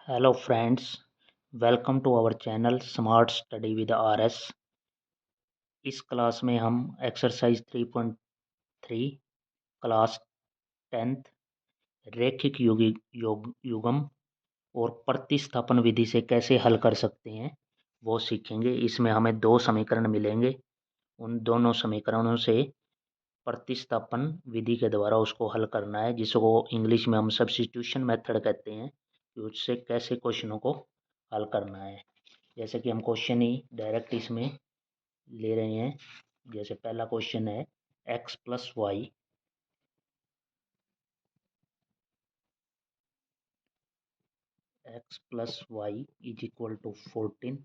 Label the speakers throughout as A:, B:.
A: Hello friends, welcome to our channel Smart Study with RS। इस class में हम exercise 3.3 class 10th रैखिक युग्म और प्रतिस्थापन विधि से कैसे हल कर सकते हैं वो सीखेंगे। इसमें हमें दो समीकरण मिलेंगे, उन दोनों समीकरणों से प्रतिस्थापन विधि के द्वारा उसको हल करना है, जिसको इंग्लिश में हम सब्स्टिट्यूशन मेथड कहते हैं कि उससे कैसे क्वेश्चनों को हल करना है। जैसे कि हम क्वेश्चन ही डायरेक्ट इसमें ले रहे हैं। जैसे पहला क्वेश्चन है x plus y is equal to 14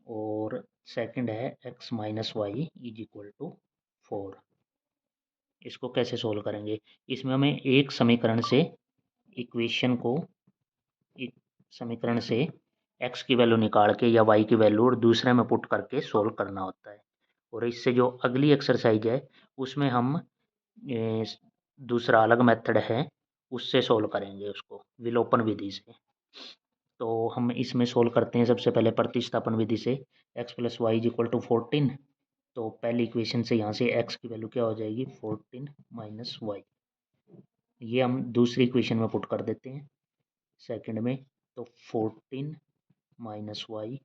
A: और सेकंड है x minus Y is equal to 4। इसको कैसे सोल्व करेंगे? इसमें हमें एक समीकरण से इक्वेशन को एक समीकरण से x की वैल्यू निकाल के या y की वैल्यू और दूसरे में पुट करके सोल्व करना होता है। और इससे जो अगली एक्सरसाइज है उसमें हम दूसरा अलग मेथड है उससे सोल्व करेंगे, उसको विलोपन विधि से। तो हम इसमें सोल्व करते हैं सबसे पहले प्रतिस्थापन विधि से। x plus y is equal to 14, तो पहली इक्वेशन से यहाँ से x की वैल्यू क्या हो जाएगी 14 माइनस वाई। ये हम दूसरी इक्वेशन में पुट कर देते हैं सेकंड में। तो 14 minus Y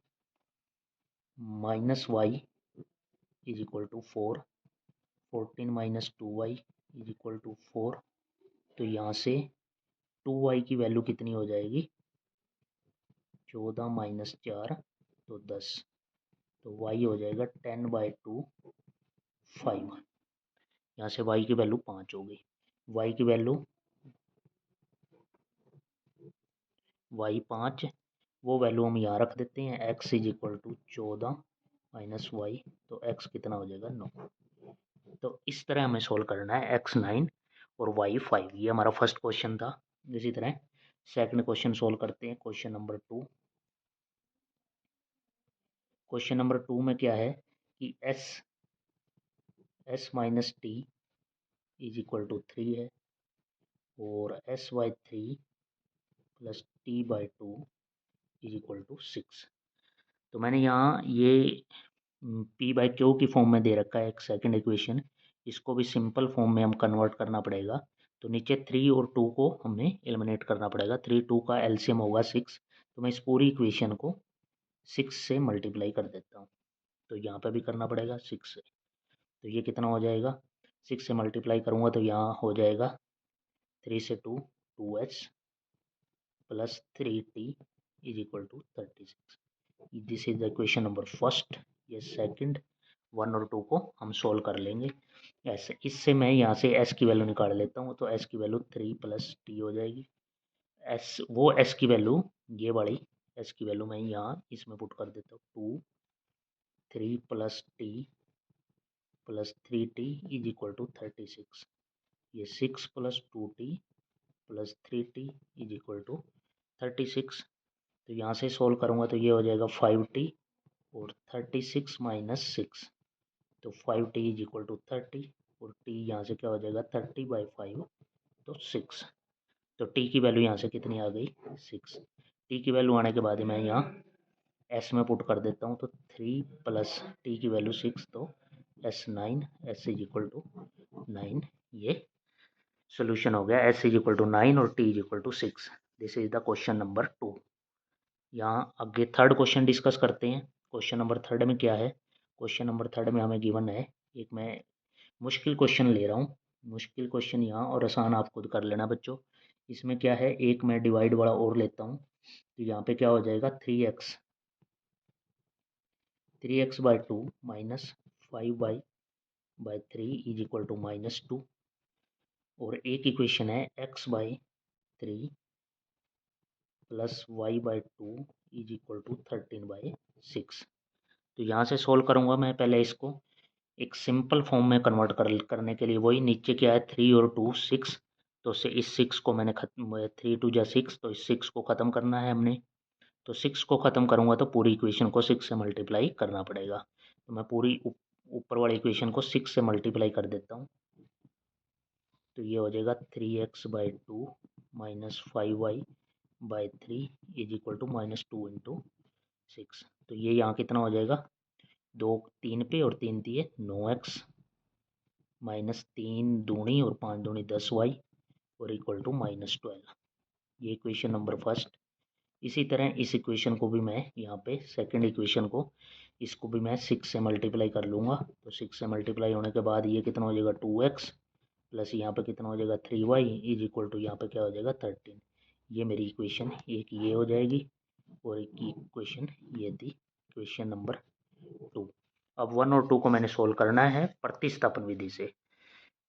A: is equal to 4। 14 minus 2y is equal to 4। तो यहाँ से 2y की वैल्यू कितनी हो जाएगी 14 माइनस 4 तो 10। तो y हो जाएगा 10/2 5। यहाँ से y की वैल्यू 5 हो गई। y की वैल्यू y 5, वो वैल्यू हम यहाँ रख देते हैं। x is equal to 14 minus y, तो x कितना हो जाएगा 9। तो इस तरह हमें सोल्व करना है x 9 और y 5। ये हमारा फर्स्ट क्वेश्चन था। इसी तरह सेकंड क्वेश्चन सोल्व करते हैं। Question number 2। क्वेश्चन नंबर 2 में क्या है कि s minus t is equal to 3 है और s/3 plus t/2 is equal to 6। तो मैंने यहाँ ये p/q की फॉर्म में दे रखा है एक सेकंड इक्वेशन। इसको भी सिंपल फॉर्म में हम कन्वर्ट करना पड़ेगा। तो नीचे 3 और 2 को हमें एलिमिनेट करना पड़ेगा। 3 2 का एलसीएम होगा 6। तो मैं इस पूरी इक्वेशन को 6 से मल्टीप्लाई कर देता हूँ। तो यहाँ पे भी करना पड़ेगा 6 से। तो ये कितना हो जाएगा 6 से मल्टीप्लाई करूँगा तो यहाँ हो जाएगा 3 से 2 2h plus 3t is equal to 36। This is the equation number first. ये सेकंड 1 और 2 को हम सोल्व कर लेंगे ऐसे। इससे मैं यहाँ से s की वैल्यू निकाल लेता हूँ। तो s की वैल्यू 3 प्लस टी हो जाएगी। वो s की वैल्यू, ये वाली s की वैल्यू मैं यहाँ इसमें पुट कर देता हूँ। 2 3 plus t plus 3t is equal to 36। ये 6 plus 2t plus 3t is equal to 36। तो यहाँ से सोल्व करूँगा तो ये हो जाएगा 5t और 36 माइनस 6। तो 5t इज इक्वल टू 30 और t यहाँ से क्या हो जाएगा 30/5 तो 6। तो t की वैल्यू यहाँ से कितनी आ गई 6। t की वैल्यू आने के बाद मैं यहाँ s में पुट कर देता हूँ। तो 3 प्लस t की वैल्यू 6 तो s9 s is equal to 9। ये सोल्यूशन हो गया। s इज इक्वल टू 9 और t is equal to 6। This is the question number 2। यहाँ आगे थर्ड क्वेश्चन डिस्कस करते हैं। क्वेश्चन नंबर थर्ड में क्या है? क्वेश्चन नंबर थर्ड में हमें गिवन है, एक मैं मुश्किल क्वेश्चन ले रहा हूँ। मुश्किल क्वेश्चन यहाँ और आसान आप खुद कर लेना बच्चों। इसमें क्या है, एक मैं डिवाइड वाला और लेता हूँ। तो यहाँ पे क्या हो जाएगा 3x/2 minus 5y/3 is equal to -2। और एक इक्वेशन है x/3 plus y/2 is equal to 13/6। तो यहाँ से सोल्व करूँगा मैं पहले इसको एक सिंपल फॉर्म में कन्वर्ट करने के लिए। वही नीचे क्या है 3 और 2 6। तो से इस 6 को मैंने खत्म, 3 2 जा 6, तो इस 6 को ख़त्म करना है हमने। तो 6 को ख़त्म करूँगा तो पूरी इक्वेशन को 6 से मल्टीप्लाई करना पड़ेगा। तो मैं पूरी ऊपर वाली इक्वेशन को 6 से मल्टीप्लाई कर देता हूँ। तो ये हो जाएगा 3x/2 minus 5y by 3 is equal to -2 × 6। तो ये यहाँ कितना हो जाएगा, 2 3 पे और 3 दिए 9x -3 दूनी और 5 दूनी 10y और इक्वल टू -12। ये इक्वेशन नंबर फर्स्ट। इसी तरह इस इक्वेशन को भी मैं यहाँ पे सेकंड इक्वेशन को, इसको भी मैं 6 से मल्टीप्लाई कर लूँगा। तो 6 से मल्टीप्लाई होने के बाद ये कितना हो जाएगा 2x प्लस यहाँ पे कितना हो जाएगा 3y इज इक्वल टू यहाँ पे क्या हो जाएगा 13। ये मेरी इक्वेशन एक ये हो जाएगी और एक की इक्वेशन ये थी, इक्वेशन नंबर 2। अब 1 और 2 को मैंने सोल्व करना है प्रतिस्थापन विधि से।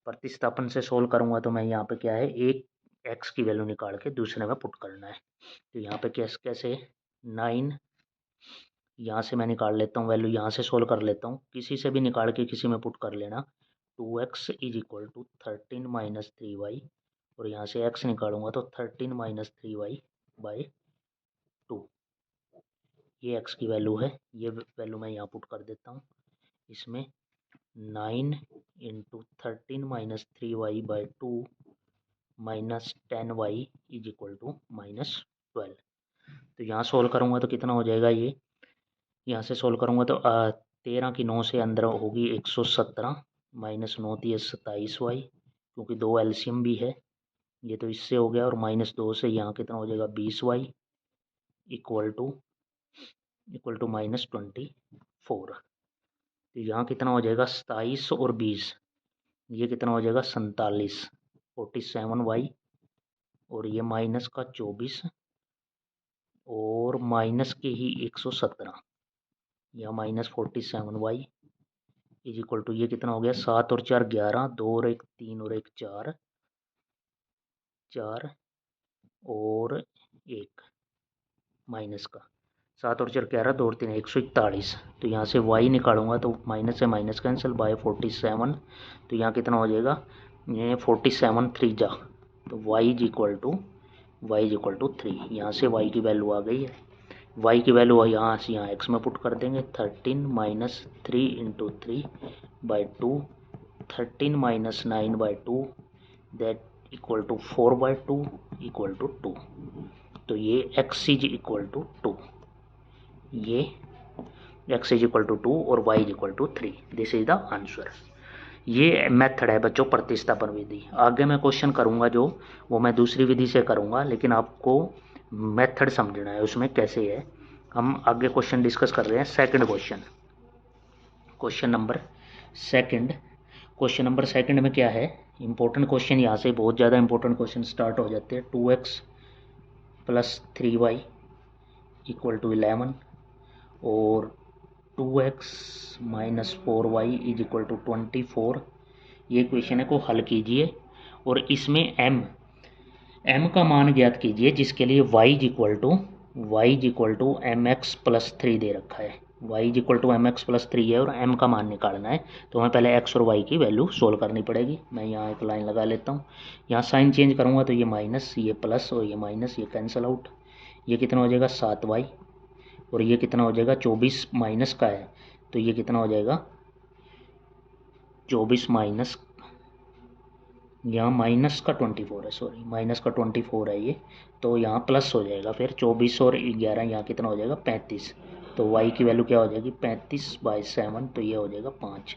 A: प्रतिस्थापन से सोल्व करूँगा तो मैं यहाँ पे क्या है, एक x की वैल्यू निकाल के दूसरे में पुट करना है। तो यहाँ पे कैसे 9 यहाँ से मैं निकाल लेता हूँ वैल्यू, यहाँ से सोल्व कर लेता हूँ, किसी से भी निकाल के किसी में पुट कर लेना। 2x is equal to 13 minus 3y और यहाँ से x निकालूंगा तो 13 माइनस 3y बाई 2। ये x की वैल्यू है, ये वैल्यू मैं यहाँ पुट कर देता हूँ इसमें। 9 into 13 minus 3y by 2 minus 10y is equal to -12। तो यहाँ सोल्व करूँगा तो कितना हो जाएगा, ये यहाँ से सोल्व करूँगा तो 13 की 9 से अंदर होगी 117 माइनस 9 × 27y, क्योंकि 2 एलसीएम भी है, ये तो इससे हो गया। और -2 से यहाँ कितना हो जाएगा 20y इक्वल टू -24। तो यहाँ कितना हो जाएगा 27 और 20, ये कितना हो जाएगा 47 47y और ये माइनस का 24 और माइनस के ही 117 या -47y इज इक्वल टू ये कितना हो गया 7 और 4 11, 2 और 1 3 और 1 4 4 और 1 माइनस का 7 और 4 11, 2 और 3 141। तो यहाँ से y निकालूंगा तो माइनस से माइनस कैंसिल बाय 47। तो यहाँ कितना हो जाएगा, ये 47 3 जा, तो y इज इक्वल टू 3। यहाँ से y की वैल्यू आ गई है। y की वैल्यू यहाँ से यहाँ x में पुट कर देंगे। 13 minus 3 into 3 by 2, 13 minus 9 by 2 that equal to 4 by 2 equal to 2। तो ये x इज इक्वल टू 2, ये x इज इक्वल टू 2 और y is equal to 3। This is the answer. ये मेथड है बच्चों प्रतिस्थापन विधि। आगे मैं क्वेश्चन करूँगा जो वो मैं दूसरी विधि से करूँगा, लेकिन आपको मेथड समझना है उसमें कैसे है। हम आगे क्वेश्चन डिस्कस कर रहे हैं second question, question number second. Question number second में क्या है, इंपॉर्टेंट क्वेश्चन, यहाँ से बहुत ज़्यादा इंपॉर्टेंट क्वेश्चन स्टार्ट हो जाते हैं। 2x plus 3y equal to 11 और 2x minus 4y is equal to 24। ये क्वेश्चन है को हल कीजिए और इसमें m का मान ज्ञात कीजिए जिसके लिए y is equal to mx plus 3 दे रखा है। y is equal to mx plus 3 है और m का मान निकालना है, तो हमें पहले x और y की वैल्यू सोल्व करनी पड़ेगी। मैं यहाँ एक लाइन लगा लेता हूँ, यहाँ साइन चेंज करूँगा तो ये माइनस, ये प्लस और ये माइनस, ये कैंसिल आउट। ये कितना हो जाएगा 7y और ये कितना हो जाएगा 24 माइनस का है, तो ये कितना हो जाएगा 24 माइनस, यहाँ माइनस का 24 है, सॉरी माइनस का 24 है ये, तो यहाँ प्लस हो जाएगा फिर 24 और 11, यहाँ कितना हो जाएगा 35। तो y की वैल्यू क्या हो जाएगी 35/7, तो ये हो जाएगा 5।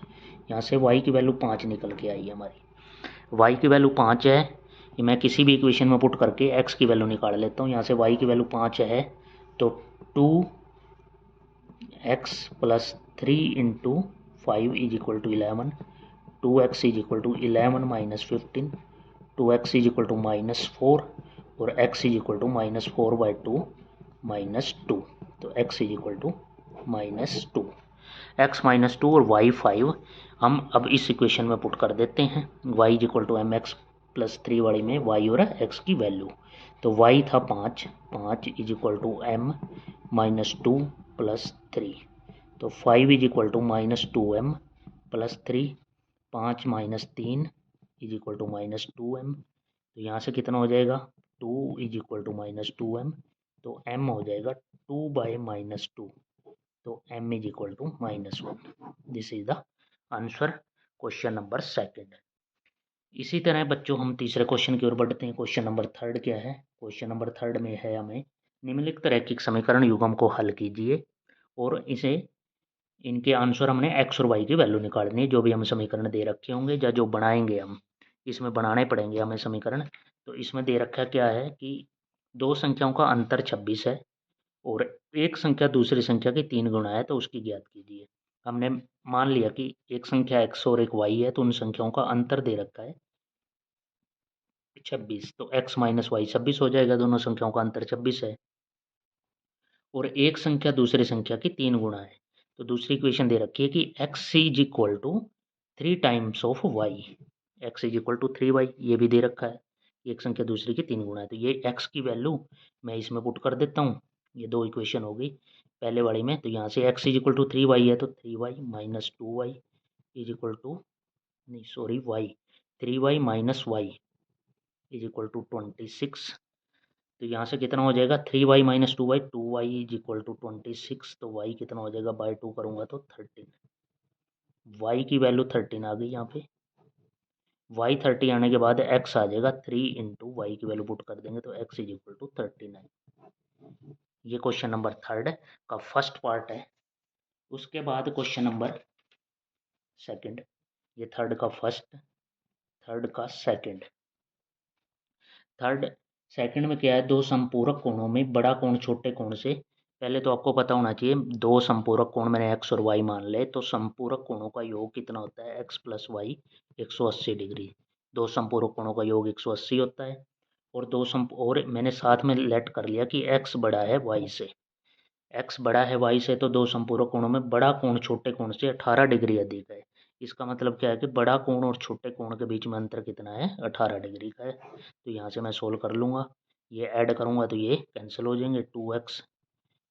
A: यहाँ से y की वैल्यू 5 निकल के आई है हमारी। y की वैल्यू 5 है, ये मैं किसी भी इक्वेशन में पुट करके x की वैल्यू निकाल लेता हूँ। यहाँ से y की वैल्यू 5 है तो 2x plus 3 into 5 is equal to 11, 2x is equal to 11 minus 15, 2x is equal to -4 और x is equal to -4/2 minus 2, तो x is equal to -2, x -2 और y 5 हम अब इस इक्वेशन में पुट कर देते हैं। y is equal to mx plus 3 वाली में y और x की वैल्यू, तो y था 5 is equal to m -2 plus 3, तो 5 is equal to -2m plus 3, 5 minus 3 is equal to -2m। तो यहाँ से कितना हो जाएगा 2 इज इक्वल टू -2m, तो m हो जाएगा 2/-2, तो m is equal to -1। This is the answer question number second. इसी तरह बच्चों हम तीसरे क्वेश्चन की ओर बढ़ते हैं। क्वेश्चन नंबर 3 क्या है? क्वेश्चन नंबर 3 में है हमें निम्नलिखित रैखिक समीकरण युग्म को हल कीजिए और इसे इनके आंसर हमने एक्स और वाई की वैल्यू निकालनी है, जो भी हम समीकरण दे रखे होंगे या जो बनाएंगे हम इसमें बनाने पड़ेंगे हमें समीकरण। तो इसमें दे रखा क्या है कि दो संख्याओं का अंतर 26 है और एक संख्या दूसरी संख्या की 3 गुना है, तो उसकी ज्ञात कीजिए। हमने मान लिया कि एक संख्या x और एक y है, तो उन संख्याओं का अंतर दे रखा है 26, तो x माइनस वाई 26 हो जाएगा, दोनों संख्याओं का अंतर 26 है। और एक संख्या दूसरी संख्या की 3 गुना है, तो दूसरी इक्वेशन दे रखी है कि x is equal to 3 times of y, x is equal to 3y, ये भी दे रखा है। एक संख्या दूसरी की 3 गुना है, तो ये x की वैल्यू मैं इसमें पुट कर देता हूँ। ये दो इक्वेशन हो गई पहले वाली में, तो यहाँ से x is equal to 3y है, तो 3y minus 2y is equal to, नहीं sorry y, 3y minus Y is equal to 26। तो यहाँ से कितना हो जाएगा 3y minus 2y, 2y is equal to 26, तो y कितना हो जाएगा बाई 2 करूँगा तो 13, y की वैल्यू 13 आ गई यहाँ पे। y 30 आने के बाद x आ जाएगा 3 इंटू वाई की वैल्यू पुट कर देंगे, तो x इज इक्वल टू 39। ये क्वेश्चन नंबर 3 का फर्स्ट पार्ट है। उसके बाद क्वेश्चन नंबर 2, ये 3 का फर्स्ट, 3 का सेकंड। सेकंड में क्या है, दो समपूरक कोणों में बड़ा कोण छोटे कोण से, पहले तो आपको पता होना चाहिए दो समपूरक कोण मैंने x और y मान ले, तो समपूरक कोणों का योग कितना होता है x प्लस वाई 180 डिग्री। दो समपूरक कोणों का योग 180 होता है। और मैंने साथ में लेट कर लिया कि x बड़ा है y से, x बड़ा है y से, तो दो समपूरक कोणों में बड़ा कोण छोटे कोण से 18 डिग्री अधिक है। इसका मतलब क्या है कि बड़ा कोण और छोटे कोण के बीच में अंतर कितना है, 18 डिग्री का है। तो यहाँ से मैं सोल्व कर लूँगा, ये ऐड करूँगा तो ये कैंसिल हो जाएंगे, 2x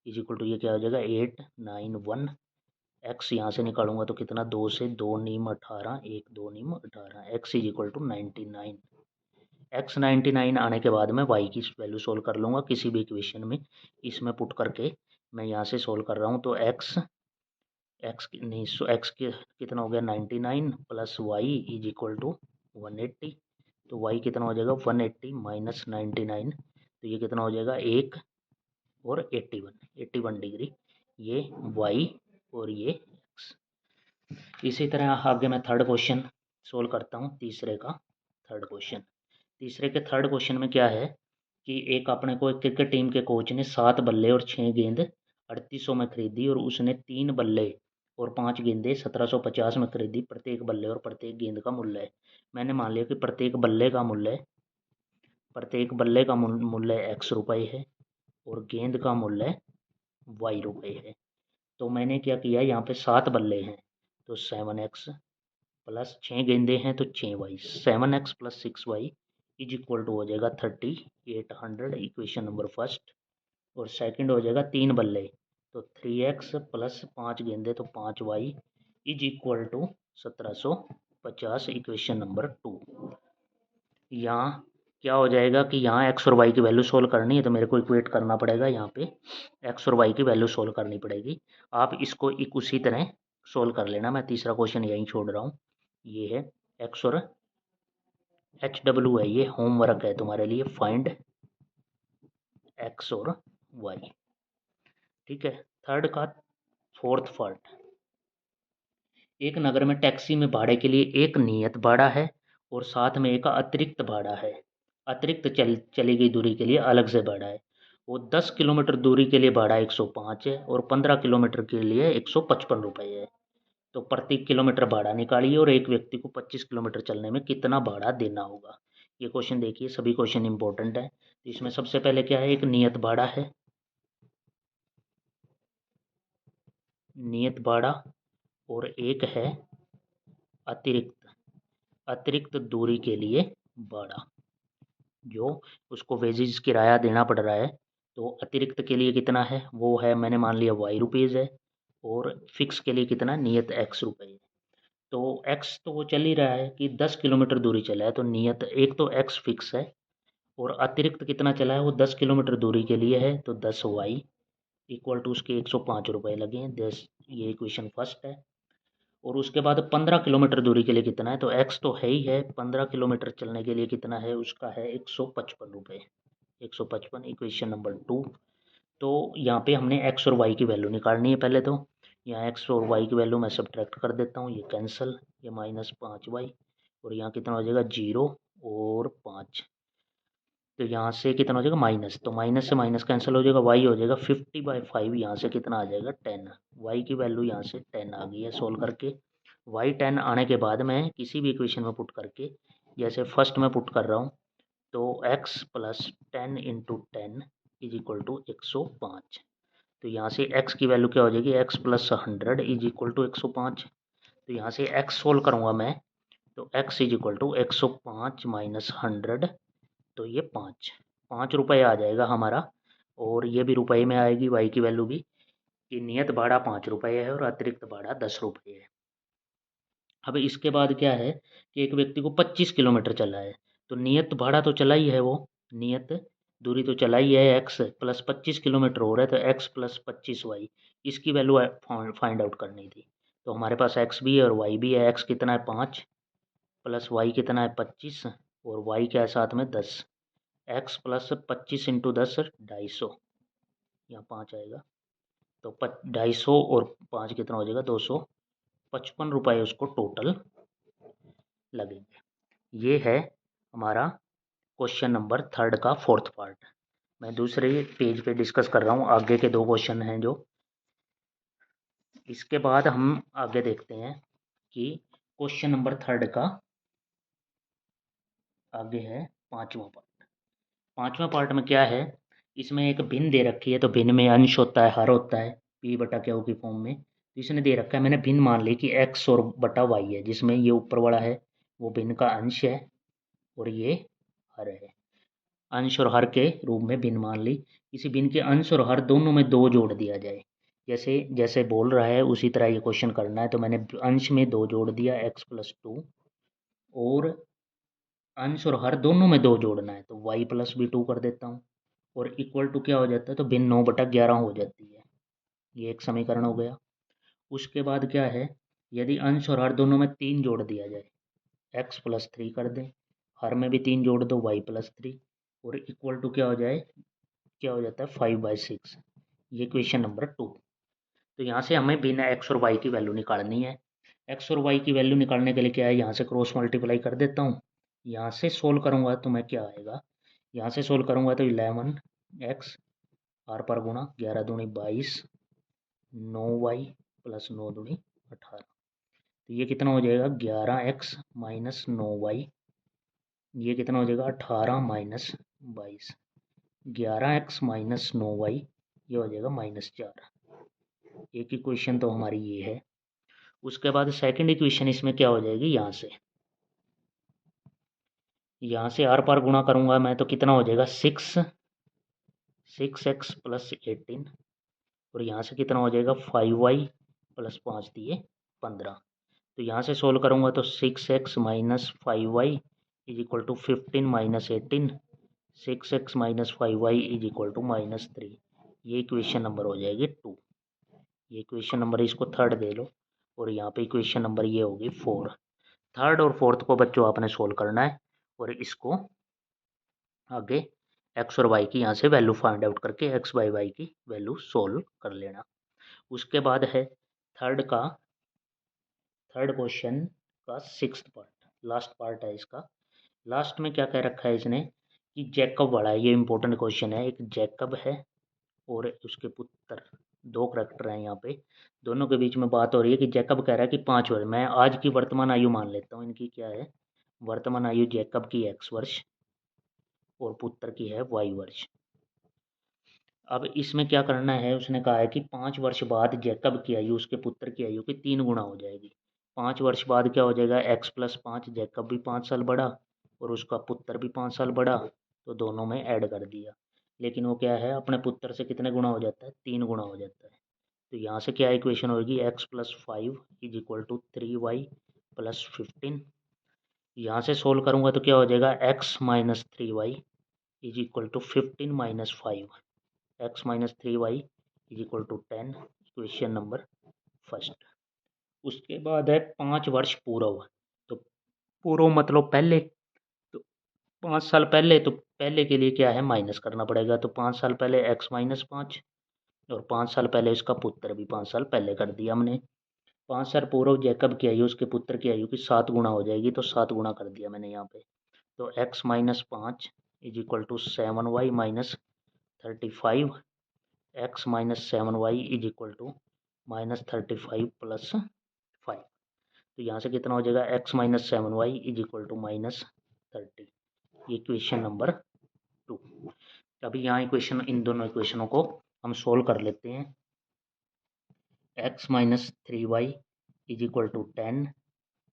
A: इज इक्वल टू ये क्या हो जाएगा 8 9 1, x यहाँ से निकालूंगा तो कितना 2 से 2 नीम 18, 1 2 नीम 18, x is equal to 99। x 99 आने के बाद मैं y की वैल्यू सोल्व कर लूँगा किसी भी इक्वेशन में, इसमें पुट करके मैं यहाँ से सोल्व कर रहा हूँ, तो x कितना हो गया 99 plus y is equal to 180, तो y कितना हो जाएगा 180 माइनस 99, तो ये कितना हो जाएगा 1 और 81 डिग्री, ये y और ये x। इसी तरह आगे मैं थर्ड क्वेश्चन सोल्व करता हूँ। तीसरे के थर्ड क्वेश्चन में क्या है कि एक अपने को एक क्रिकेट टीम के कोच ने 7 बल्ले और 6 गेंद 3800 में खरीदी और उसने 3 बल्ले और 5 गेंदें 1750 में खरीदी। प्रत्येक बल्ले और प्रत्येक गेंद का मूल्य है। मैंने मान लिया कि प्रत्येक बल्ले का मूल्य x रुपये है और गेंद का मूल्य y रुपये है। तो मैंने क्या किया, यहाँ पे 7 बल्ले हैं तो 7x प्लस 6 गेंदे हैं तो 6y, 7x plus 6y is equal to हो जाएगा 3800, इक्वेशन नंबर फर्स्ट। और सेकंड हो जाएगा 3 बल्ले तो 3x प्लस 5 गेंदे तो 5y is equal to 1750, equation number 2। यहाँ क्या हो जाएगा कि यहाँ x और y की वैल्यू सोल्व करनी है, तो मेरे को इक्वेट करना पड़ेगा, यहाँ पे x और y की वैल्यू सोल्व करनी पड़ेगी। आप इसको एक उसी तरह सोल्व कर लेना, मैं तीसरा क्वेश्चन यहीं छोड़ रहा हूँ। ये है x और HW है, ये होमवर्क है तुम्हारे लिए, फाइंड x और y। ठीक है। थर्ड का फोर्थ पार्ट, एक नगर में टैक्सी में भाड़े के लिए एक नियत भाड़ा है और साथ में एक अतिरिक्त भाड़ा है। अतिरिक्त चली गई दूरी के लिए अलग से भाड़ा है। वो 10 किलोमीटर दूरी के लिए भाड़ा 105 है और 15 किलोमीटर के लिए 155 रुपये है। तो प्रति किलोमीटर भाड़ा निकालिए और एक व्यक्ति को 25 किलोमीटर चलने में कितना भाड़ा देना होगा। ये क्वेश्चन देखिए, सभी क्वेश्चन इंपॉर्टेंट है। तो इसमें सबसे पहले क्या है, एक नियत भाड़ा है, नियत भाड़ा, और एक है अतिरिक्त दूरी के लिए भाड़ा, जो उसको वेजेस किराया देना पड़ रहा है। तो अतिरिक्त के लिए कितना है, वो है मैंने मान लिया y रुपीज़ है, और फिक्स के लिए कितना नियत x रुपये है। तो x तो वो चल ही रहा है कि 10 किलोमीटर दूरी चला है, तो नियत एक तो x फिक्स है और अतिरिक्त कितना चला है, वो 10 किलोमीटर दूरी के लिए है, तो 10y इक्वल टू उसके 105 रुपये लगे हैं। 10, ये इक्वेशन फर्स्ट है। और उसके बाद 15 किलोमीटर दूरी के लिए कितना है, तो x तो है ही है, 15 किलोमीटर चलने के लिए कितना है, उसका है 155 रुपये, 155 इक्वेशन नंबर 2। तो यहाँ पे हमने x और y की वैल्यू निकालनी है पहले। तो यहाँ x और y की वैल्यू मैं सब्ट्रैक्ट कर देता हूँ, ये कैंसिल, ये -5y, और यहाँ कितना हो जाएगा 0 और 5, तो यहाँ से कितना हो जाएगा माइनस, तो माइनस से माइनस कैंसिल हो जाएगा, y हो जाएगा 50/5, यहाँ से कितना आ जाएगा 10, y की वैल्यू यहाँ से 10 आ गई है सोल्व करके। y 10 आने के बाद मैं किसी भी इक्वेशन में पुट करके, जैसे फर्स्ट में पुट कर रहा हूँ, तो x + 10 × 10 = 105, तो यहाँ से x की वैल्यू क्या हो जाएगी, x + 100 = 105, तो यहाँ से x सोल्व करूँगा मैं, तो x = 105 - 100, तो ये 5 रुपये आ जाएगा हमारा, और ये भी रुपये में आएगी y की वैल्यू भी, कि नियत भाड़ा 5 रुपये है और अतिरिक्त भाड़ा 10 रुपये है। अब इसके बाद क्या है कि एक व्यक्ति को 25 किलोमीटर चला है, तो नियत भाड़ा तो चला ही है, वो नियत दूरी तो चला ही है, x + 25 किलोमीटर हो रहा है, तो x + 25y, इसकी वैल्यू फाइंड आउट करनी थी। तो हमारे पास x भी है और y भी है, x कितना है 5 प्लस y कितना है 25, और y क्या है साथ में 10, x + 25 × 10 250, यहाँ 5 आएगा, तो 250 और 5 कितना हो जाएगा 255 रुपये उसको टोटल लगेंगे। ये है हमारा क्वेश्चन नंबर 3 का 4th पार्ट। मैं दूसरे पेज पे डिस्कस कर रहा हूँ, आगे के 2 क्वेश्चन हैं जो। इसके बाद हम आगे देखते हैं कि क्वेश्चन नंबर 3 का आगे है 5वां पार्ट। 5वें पार्ट में क्या है, इसमें एक भिन्न दे रखी है, तो भिन्न में अंश होता है, हर होता है, p/q की फॉर्म में। तो इसने दे रखा है, मैंने भिन्न मान ली कि x और बटा y है, जिसमें ये ऊपर वाला है वो भिन्न का अंश है और ये हर है। अंश और हर के रूप में भिन्न मान ली। किसी भिन्न के अंश और हर दोनों में 2 जोड़ दिया जाए, जैसे जैसे बोल रहा है उसी तरह ये क्वेश्चन करना है। तो मैंने अंश में 2 जोड़ दिया, x + 2, और अंश और हर दोनों में 2 जोड़ना है, तो y + भी 2 कर देता हूँ, और इक्वल टू क्या हो जाता है, तो भिन्न 9/11 हो जाती है। ये एक समीकरण हो गया। उसके बाद क्या है, यदि अंश और हर दोनों में 3 जोड़ दिया जाए, x + 3 कर दें, हर में भी 3 जोड़ दो, y + 3, और इक्वल टू क्या हो जाए, क्या हो जाता है 5/6। ये क्वेश्चन नंबर 2। तो यहाँ से हमें बिना x और y की वैल्यू निकालनी है। x और y की वैल्यू निकालने के लिए क्या है, यहाँ से क्रॉस मल्टीप्लाई कर देता हूँ, यहाँ से सोल्व करूँगा तो मैं क्या आएगा, यहाँ से सोल्व करूँगा तो 11x r पर गुणा 11 दूनी 22, 9y + 9 दूनी 18, तो ये कितना हो जाएगा 11x - 9y, ये कितना हो जाएगा 18 - 22, 11x - 9y, ये हो जाएगा -4। एक इक्वेशन तो हमारी ये है। उसके बाद सेकंड इक्वेशन इसमें क्या हो जाएगी, यहाँ से आर पार गुणा करूँगा मैं, तो कितना हो जाएगा 6x + 18, और यहाँ से कितना हो जाएगा 5y + 5 दिए 15। तो यहाँ से सोल्व करूँगा तो 6x - 5y = 15 - 18, 6x - 5y = -3। ये इक्वेशन नंबर हो जाएगी 2। ये इक्वेशन नंबर, इसको 3rd दे लो, और यहाँ पे इक्वेशन नंबर ये होगी 4। 3rd और 4th को बच्चों आपने सोल्व करना है, और इसको आगे x और y की यहाँ से वैल्यू फाइंड आउट करके x/y की वैल्यू सोल्व कर लेना। उसके बाद है थर्ड क्वेश्चन का 6th पार्ट, लास्ट पार्ट है इसका। लास्ट में क्या कह रखा है इसने कि जैकब वाला है, ये इंपॉर्टेंट क्वेश्चन है। एक जैकब है और उसके पुत्र, 2 करैक्टर हैं यहाँ पे, दोनों के बीच में बात हो रही है कि जैकब कह रहा है कि 5 वर्ष, मैं आज की वर्तमान आयु मान लेता हूँ इनकी, क्या है वर्तमान आयु जैकब की x वर्ष और पुत्र की है y वर्ष। अब इसमें क्या करना है, उसने कहा है कि 5 वर्ष बाद जैकब की आयु उसके पुत्र की आयु की 3 गुना हो जाएगी। 5 वर्ष बाद क्या हो जाएगा, x + 5, जैकब भी 5 साल बढ़ा और उसका पुत्र भी 5 साल बढ़ा, तो दोनों में ऐड कर दिया। लेकिन वो क्या है, अपने पुत्र से कितने गुना हो जाता है, 3 गुना हो जाता है। तो यहाँ से क्या इक्वेशन होगी, x + 5 = 3y + 15। यहाँ से सोल्व करूँगा तो क्या हो जाएगा, x - 3y = 15 - 5, x - 3y = 10, equation number 1st। उसके बाद है 5 वर्ष पूर्व। तो पूर्व मतलब पहले, तो 5 साल पहले, तो पहले के लिए क्या है माइनस करना पड़ेगा। तो 5 साल पहले x माइनस 5 और 5 साल पहले इसका पुत्र भी 5 साल पहले कर दिया हमने। 5 साल पूर्व जैकब की आयु उसके पुत्र की आयु की 7 गुना हो जाएगी, तो 7 गुना कर दिया मैंने यहाँ पे। तो x minus 5 is equal to 7y minus 35, x minus 7y is equal to minus 35 plus 5। तो यहाँ से कितना हो जाएगा, x minus 7y is equal to minus 30। ये इक्वेशन नंबर 2। अभी यहाँ इक्वेशन, इन दोनों इक्वेशनों को हम सोल्व कर लेते हैं। x minus 3y is equal to 10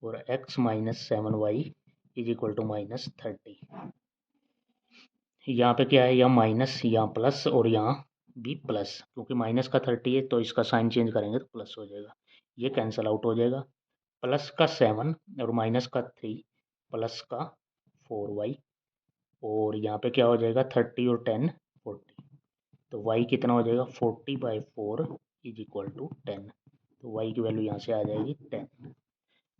A: और x minus 7y is equal to minus 30। यहाँ पे क्या है, यहाँ माइनस, यहाँ प्लस और यहाँ भी प्लस, क्योंकि माइनस का 30 है तो इसका साइन चेंज करेंगे तो प्लस हो जाएगा, ये कैंसिल आउट हो जाएगा। प्लस का 7 और माइनस का 3 प्लस का 4y, और यहाँ पे क्या हो जाएगा 30 और 10 40। तो y कितना हो जाएगा 40/4 इज इक्वल टू 10। तो y की वैल्यू यहाँ से आ जाएगी 10।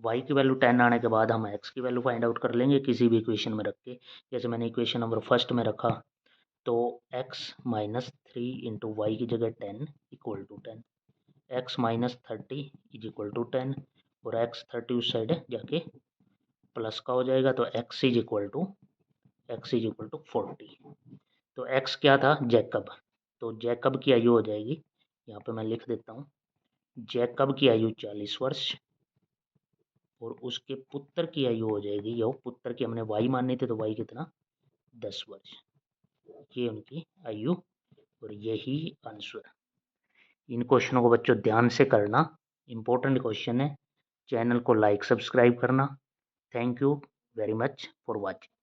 A: y की वैल्यू 10 आने के बाद हम x की वैल्यू फाइंड आउट कर लेंगे किसी भी इक्वेशन में रख के। जैसे मैंने इक्वेशन नंबर फर्स्ट में रखा, तो x माइनस 3 इंटू वाई की जगह 10 equal to 10, x minus 30 is equal to 10 और x 30 उस साइड जाके प्लस का हो जाएगा, तो x इज इक्वल टू 40। तो x क्या था, जैकब। तो जैकब की आयु हो जाएगी, यहाँ पे मैं लिख देता हूँ, जैकब की आयु 40 वर्ष और उसके पुत्र की आयु हो जाएगी, यो पुत्र की हमने y माननी थी तो y कितना 10 वर्ष। ये उनकी आयु और यही आंसर। इन क्वेश्चनों को बच्चों ध्यान से करना, इम्पोर्टेंट क्वेश्चन है। चैनल को लाइक सब्सक्राइब करना। Thank you very much for watching.